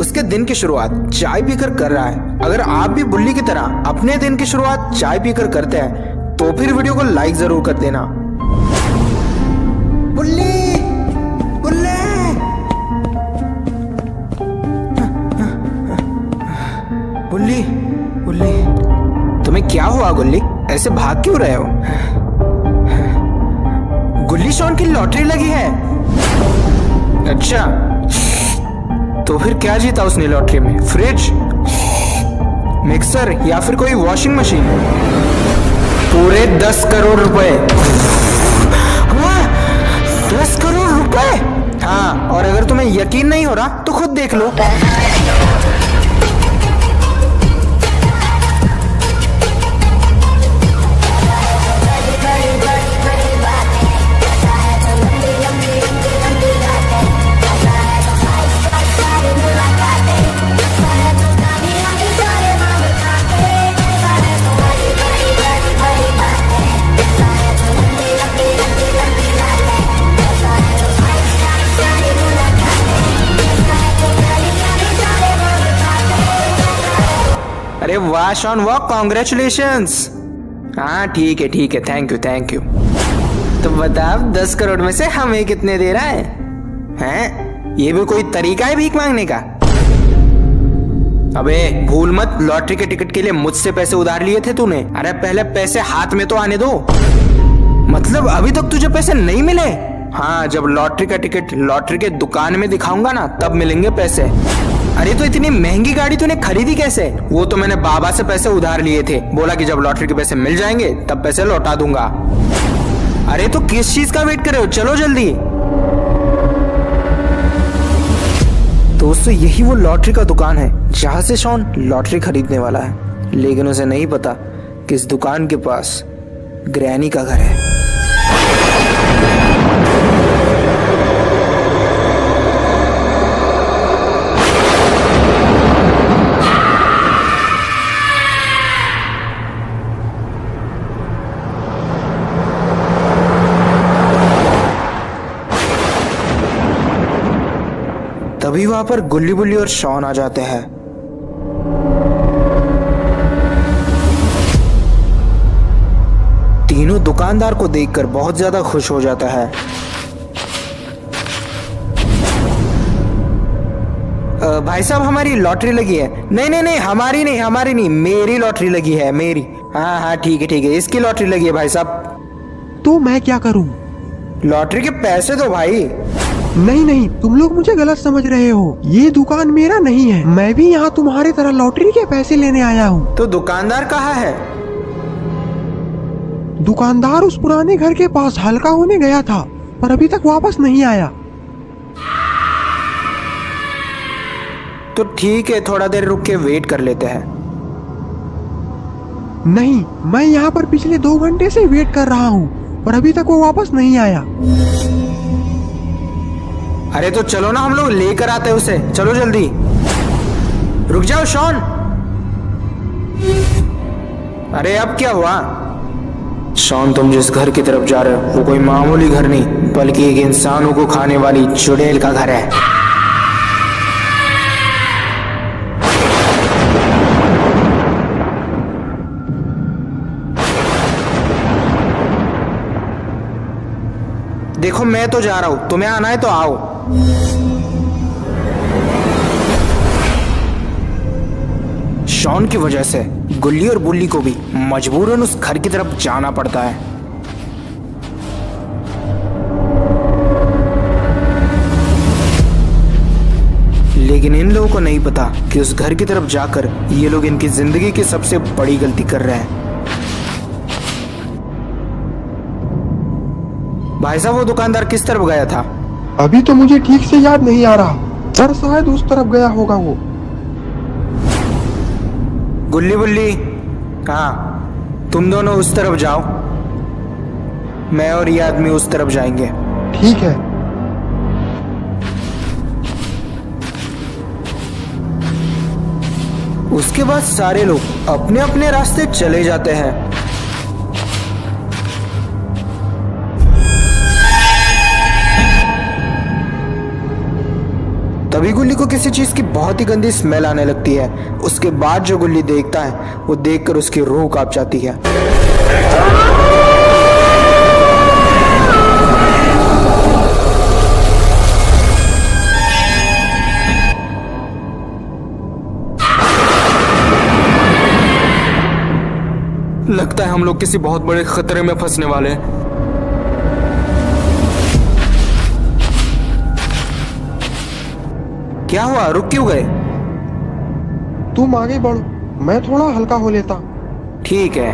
उसके दिन की शुरुआत चाय पीकर कर रहा है। अगर आप भी बुल्ली की तरह अपने दिन की शुरुआत चाय पीकर करते हैं तो फिर वीडियो को लाइक जरूर कर देना। बुल्ली बुल्ले बुल्ली बुल्ली, तुम्हें क्या हुआ गुल्ली? ऐसे भाग क्यों रहे हो? गुल्ली शॉन की लॉटरी लगी है। अच्छा, तो फिर क्या जीता उसने लॉटरी में? फ्रिज, मिक्सर या फिर कोई वॉशिंग मशीन? पूरे 10 करोड़ रुपए। 10 करोड़ रुपए? हाँ, और अगर तुम्हें यकीन नहीं हो रहा तो खुद देख लो। अरे वाह शॉन वाह, कॉन्ग्रेचुलेशंस। हाँ ठीक है, थैंक यू। तो बताओ 10 करोड़ में से हमें कितने दे रहा है? हैं? ये भी कोई तरीका है भीख मांगने का? अबे भूल मत, लॉटरी के टिकट के लिए मुझसे पैसे उधार लिए थे तूने। अरे पहले पैसे हाथ में तो आने दो। मतलब अभी तक तुझे पैसे नहीं मिले? हाँ, जब लॉटरी का टिकट लॉटरी के दुकान में दिखाऊंगा ना तब मिलेंगे पैसे। अरे तो इतनी महंगी गाड़ी तूने खरीदी कैसे? वो तो मैंने बाबा से पैसे उधार लिए थे, बोला कि जब लॉटरी के पैसे मिल जाएंगे तब पैसे लौटा दूंगा। अरे तो किस चीज का वेट कर रहे हो? चलो जल्दी। दोस्तों यही वो लॉटरी का दुकान है जहां से शॉन लॉटरी खरीदने वाला है, लेकिन उसे नहीं पता कि इस दुकान के पास ग्रैनी का घर है। तभी वहां पर गुल्ली बुल्ली और शॉन आ जाते हैं। तीनों दुकानदार को देखकर बहुत ज्यादा खुश हो जाता है। भाई साहब हमारी लॉटरी लगी है। नहीं, हमारी नहीं, मेरी लॉटरी लगी है, मेरी। हाँ ठीक है, इसकी लॉटरी लगी है भाई साहब। तो मैं क्या करूं? लॉटरी के पैसे दो भाई। नहीं, तुम लोग मुझे गलत समझ रहे हो। ये दुकान मेरा नहीं है, मैं भी यहाँ तुम्हारी तरह लॉटरी के पैसे लेने आया हूँ। तो दुकानदार कहाँ है? दुकानदार उस पुराने घर के पास हल्का होने गया था, पर अभी तक वापस नहीं आया। तो ठीक है, थोड़ा देर रुक के वेट कर लेते हैं। नहीं, मैं यहाँ पर पिछले 2 घंटे से वेट कर रहा हूँ, पर अभी तक वो वापस नहीं आया। अरे तो चलो ना, हम लोग लेकर आते हैं उसे। चलो जल्दी। रुक जाओ शॉन। अरे अब क्या हुआ? शॉन, तुम जिस घर की तरफ जा रहे हो वो कोई मामूली घर नहीं, बल्कि एक इंसानों को खाने वाली चुड़ैल का घर है। देखो मैं तो जा रहा हूं, तुम्हें आना है तो आओ। शॉन की वजह से गुल्ली और बुल्ली को भी मजबूरन उस घर की तरफ जाना पड़ता है। लेकिन इन लोगों को नहीं पता कि उस घर की तरफ जाकर ये लोग इनकी जिंदगी की सबसे बड़ी गलती कर रहे हैं। भाई साहब वो दुकानदार किस तरफ गया था? अभी तो मुझे ठीक से याद नहीं आ रहा, पर शायद उस तरफ गया होगा वो। गुल्ली बुल्ली, हाँ तुम दोनों उस तरफ जाओ, मैं और ये आदमी उस तरफ जाएंगे। ठीक है। उसके बाद सारे लोग अपने अपने रास्ते चले जाते हैं। तभी गुल्ली को किसी चीज की बहुत ही गंदी स्मेल आने लगती है। उसके बाद जो गुल्ली देखता है वो देखकर उसकी रूह कांप जाती है। लगता है हम लोग किसी बहुत बड़े खतरे में फंसने वाले हैं। क्या हुआ, रुक क्यों गए? तुम आगे बढ़ो, मैं थोड़ा हल्का हो लेता। ठीक है।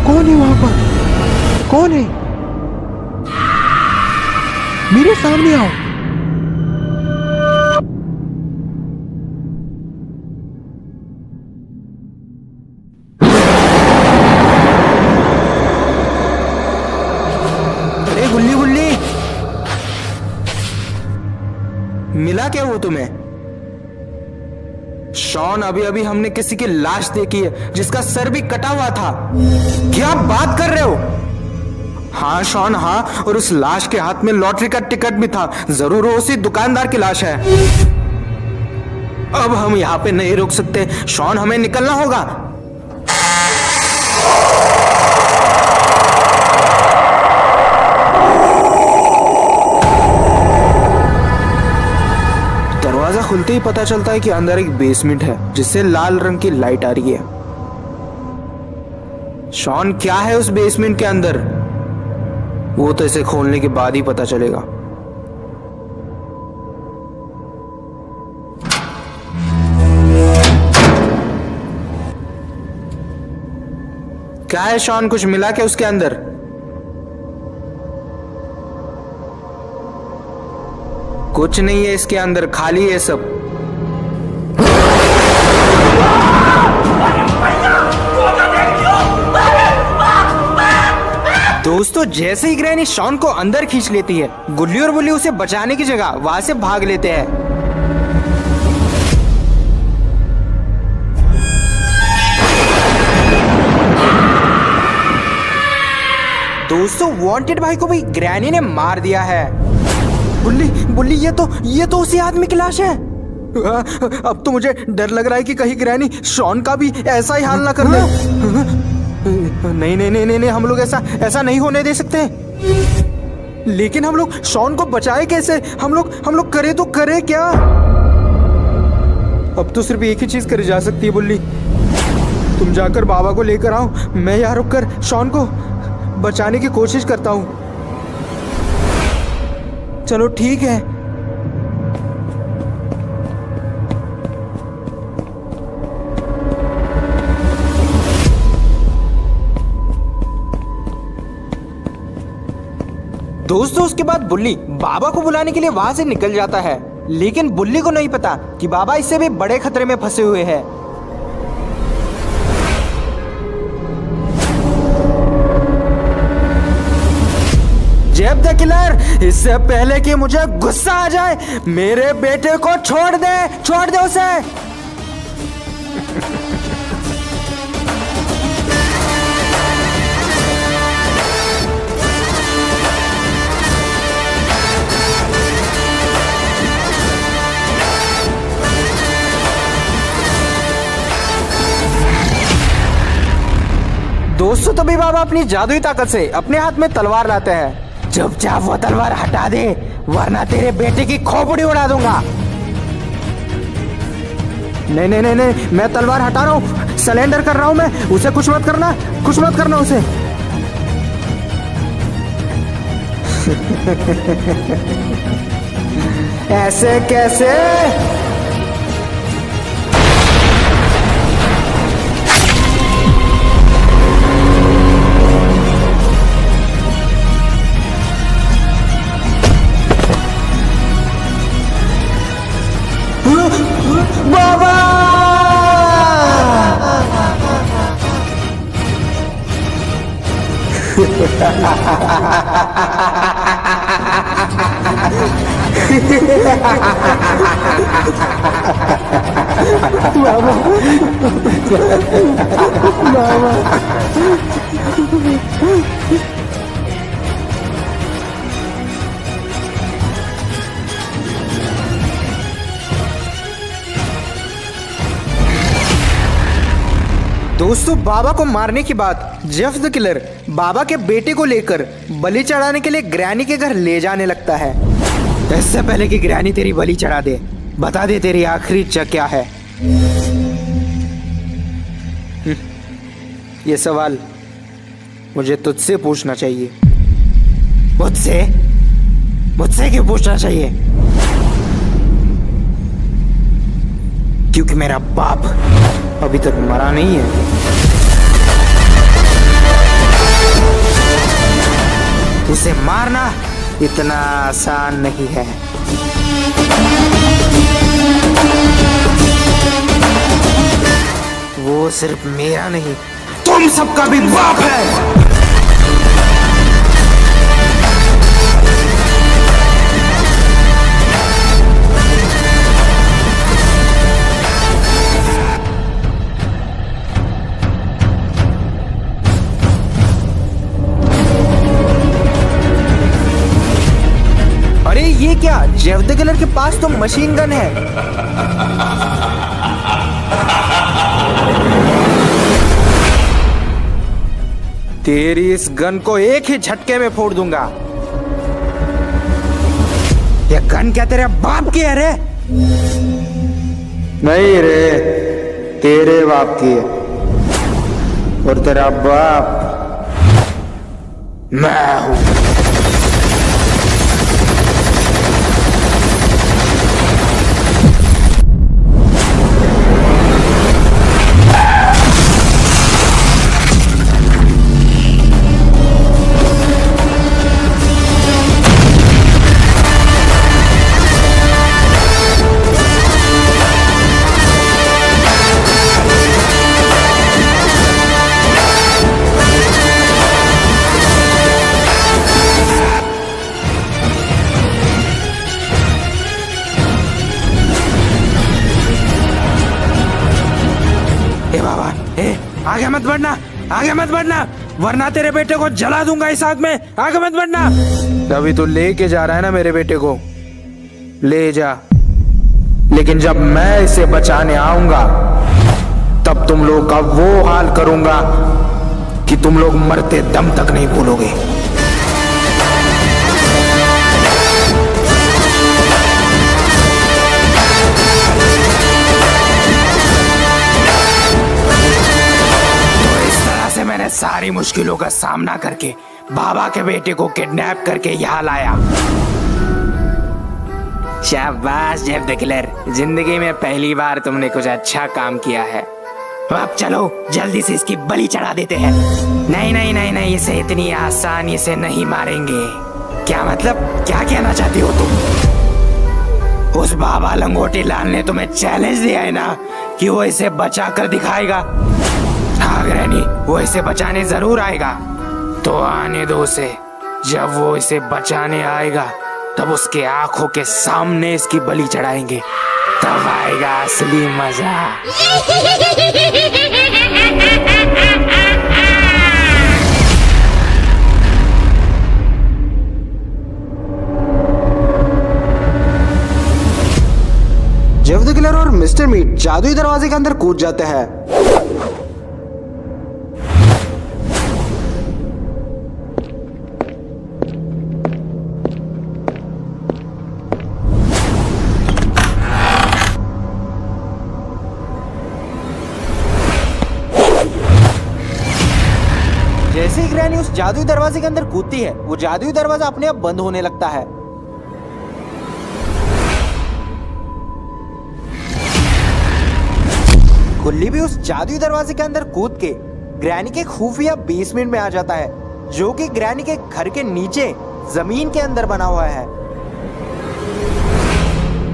कौन है वहां पर? कौन है? मेरे सामने आओ। अरे गुल्ली गुल्ली, मिला क्या वो तुम्हें? शॉन, अभी अभी हमने किसी की लाश देखी है जिसका सर भी कटा हुआ था। क्या बात कर रहे हो? हाँ शॉन, हाँ, और उस लाश के हाथ में लॉटरी का टिकट भी था। जरूर वो उसी दुकानदार की लाश है। अब हम यहाँ पे नहीं रुक सकते शॉन, हमें निकलना होगा। दरवाजा खुलते ही पता चलता है कि अंदर एक बेसमेंट है जिससे लाल रंग की लाइट आ रही है। शॉन, क्या है उस बेसमेंट के अंदर? वो तो इसे खोलने के बाद ही पता चलेगा। क्या है शॉन, कुछ मिला क्या उसके अंदर? कुछ नहीं है इसके अंदर, खाली है सब। दोस्तों, जैसे ही ग्रैनी शॉन को अंदर खींच लेती है, गुल्ली और बुल्ली उसे बचाने की जगह वहां से भाग लेते हैं। दोस्तों, वांटेड भाई को भी ग्रैनी ने मार दिया है। बुल्ली बुल्ली, ये तो उसी आदमी की लाश है। अब तो मुझे डर लग रहा है कि कहीं ग्रैनी शॉन का भी ऐसा ही हाल ना कर दे। नहीं नहीं नहीं नहीं, हम लोग ऐसा नहीं होने दे सकते। लेकिन हम लोग शॉन को बचाए कैसे? हम लोग करे तो करे क्या? अब तो सिर्फ एक ही चीज करी जा सकती है। बुल्ली, तुम जाकर बाबा को लेकर आओ, मैं यहाँ रुककर शॉन को बचाने की कोशिश करता हूँ। चलो ठीक है। दोस्तों, उसके बाद बुल्ली बाबा को बुलाने के लिए वहां से निकल जाता है, लेकिन बुल्ली को नहीं पता कि बाबा इससे भी बड़े खतरे में फंसे हुए हैं। जेब द किलर, इससे पहले कि मुझे गुस्सा आ जाए, मेरे बेटे को छोड़ दे उसे। दोस्तों, तभी बाबा अपनी जादुई ताकत से अपने हाथ में तलवार लाते हैं। चुपचाप वो तलवार हटा दे, वरना तेरे बेटे की खोपड़ी उड़ा दूंगा। नहीं नहीं नहीं नहीं, मैं तलवार हटा रहा हूँ, सरेंडर कर रहा हूँ मैं। उसे कुछ मत करना उसे। ऐसे कैसे? बाबा! दोस्तों, बाबा को मारने के बाद जेफ द किलर बाबा के बेटे को लेकर बलि चढ़ाने के लिए ग्रैनी के घर ले जाने लगता है। इससे पहले कि ग्रैनी तेरी बलि चढ़ा दे, बता दे तेरी आखिरी इच्छा क्या है। ये सवाल मुझे तुझसे पूछना चाहिए। मुझसे? मुझसे क्यों पूछना चाहिए? क्योंकि मेरा बाप अभी तक मरा नहीं है। उसे मारना इतना आसान नहीं है। वो सिर्फ मेरा नहीं, तुम सबका भी बाप है। अरे ये क्या, जेफ द किलर के पास तो मशीन गन है। तेरी इस गन को एक ही झटके में फोड़ दूंगा। ये गन क्या तेरे बाप की है रे? नहीं रे, तेरे बाप की है। और तेरा बाप मैं हूं। आगे मत बढ़ना, आगे मत बढ़ना, वरना तेरे बेटे को जला दूंगा इस आग में। आगे मत बढ़ना। अभी तो लेके जा रहा है ना मेरे बेटे को, ले जा। लेकिन जब मैं इसे बचाने आऊंगा तब तुम लोग का वो हाल करूंगा कि तुम लोग मरते दम तक नहीं भूलोगे। मैंने सारी मुश्किलों का सामना करके बाबा के बेटे को किडनैप करके यहाँ लाया। शाबाश जेफ द किलर, जिंदगी में पहली बार तुमने कुछ अच्छा काम किया है। अब चलो जल्दी से इसकी बलि चढ़ा देते हैं। नहीं नहीं नहीं नहीं, इसे इतनी आसानी से नहीं मारेंगे। क्या मतलब, क्या कहना चाहती हो तुम? उस बाबा लंगोटी लाल ने तुम्हें चैलेंज दिया है ना कि वो इसे बचा कर दिखाएगा। हाँ ग्रैनी, वो इसे बचाने जरूर आएगा। तो आने दो उसे। जब वो इसे बचाने आएगा तब उसके आंखों के सामने इसकी बलि चढ़ाएंगे, तब आएगा असली मजा। जेफ द किलर और मिस्टर मीट जादुई दरवाजे के अंदर कूद जाते हैं। जैसे ही ग्रैनी उस जादुई दरवाजे के अंदर कूदती है, वो जादुई दरवाजा अपने आप बंद होने लगता है। गुल्ली भी उस जादुई दरवाजे के अंदर कूद के ग्रैनी के खुफिया बेसमेंट में आ जाता है, जो कि ग्रैनी के घर के नीचे जमीन के अंदर बना हुआ है।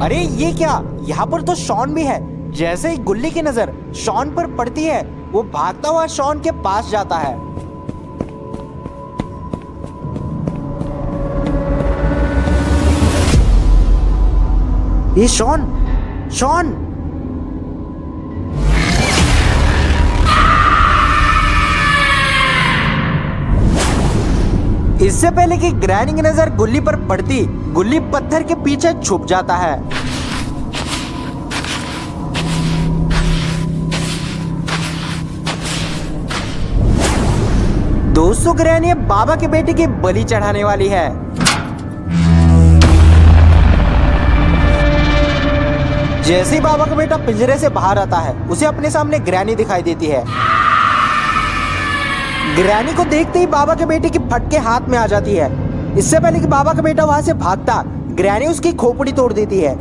अरे ये क्या, यहाँ पर तो शॉन भी है। जैसे ही गुल्ली की नजर शॉन पर पड़ती है, वो भागता हुआ शॉन के पास जाता है। ये शॉन, शॉन, इससे पहले कि ग्रैनी की नजर गुल्ली पर पड़ती, गुल्ली पत्थर के पीछे छुप जाता है। दोस्तों ग्रैनी बाबा के बेटे की बलि चढ़ाने वाली है। जैसे ही बाबा का बेटा पिंजरे से बाहर आता है, उसे अपने सामने ग्रैनी दिखाई देती है। ग्रैनी को देखते ही बाबा के बेटे की फटके हाथ में आ जाती है। इससे पहले कि बाबा का बेटा वहां से भागता, ग्रैनी उसकी खोपड़ी तोड़ देती है।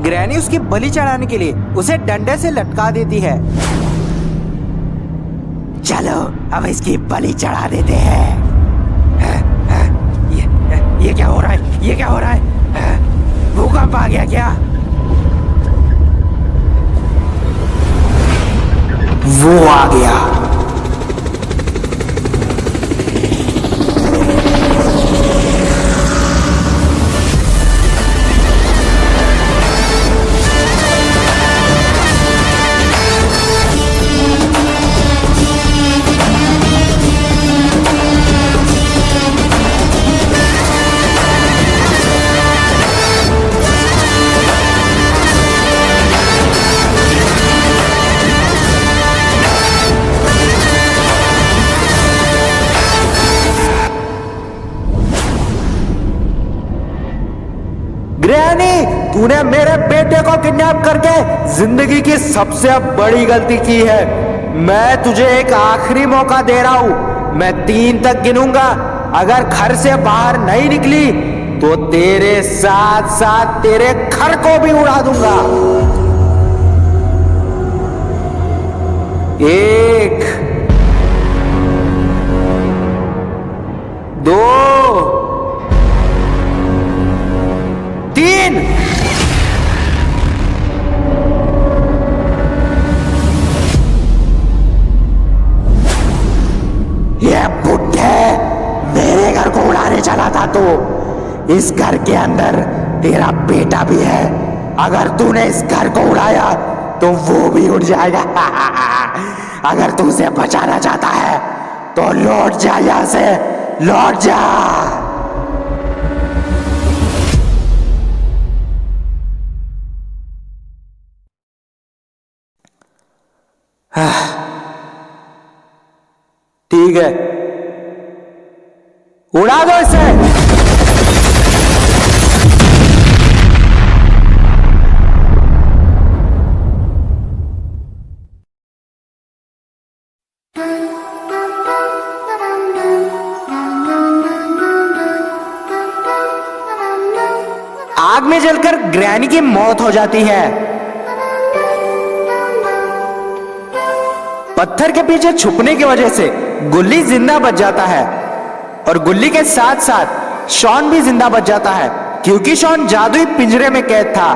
ग्रैनी उसकी बलि चढ़ाने के लिए उसे डंडे से लटका देती है। चलो अब इसकी बलि चढ़ा देते हैं। ये क्या हो रहा है? ये क्या हो रहा है? भूकंप आ गया क्या? वो आ गया। ग्रैनी, तूने मेरे बेटे को किडनैप करके जिंदगी की सबसे बड़ी गलती की है। मैं तुझे एक आखिरी मौका दे रहा हूं। मैं 3 तक गिनूंगा। अगर घर से बाहर नहीं निकली तो तेरे साथ साथ तेरे घर को भी उड़ा दूंगा। 1 2 3। ये बुड्ढे मेरे घर को उड़ाने चला था। तो इस घर के अंदर तेरा बेटा भी है। अगर तूने इस घर को उड़ाया तो वो भी उड़ जाएगा। अगर तू उसे बचाना चाहता है तो लौट जा, यहां से लौट जा। ठीक है, उड़ा दो इसे। आग में जलकर ग्रैनी की मौत हो जाती है। पत्थर के पीछे छुपने की वजह से गुल्ली जिंदा बच जाता है और गुल्ली के साथ साथ शॉन भी जिंदा बच जाता है, क्योंकि शॉन जादुई पिंजरे में कैद था।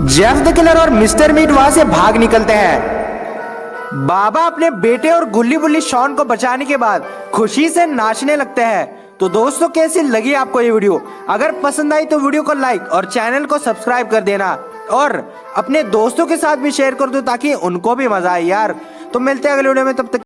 जेफ द किलर और मिस्टर मीट वहां से भाग निकलते हैं। बाबा अपने बेटे और गुल्ली बुल्ली शॉन को बचाने के बाद खुशी से नाचने लगते हैं। तो दोस्तों कैसी लगी आपको ये वीडियो? अगर पसंद आई तो वीडियो को लाइक और चैनल को सब्सक्राइब कर देना और अपने दोस्तों के साथ भी शेयर कर दो ताकि उनको भी मजा आए यार। तो मिलते हैं अगले वीडियो में, तब तक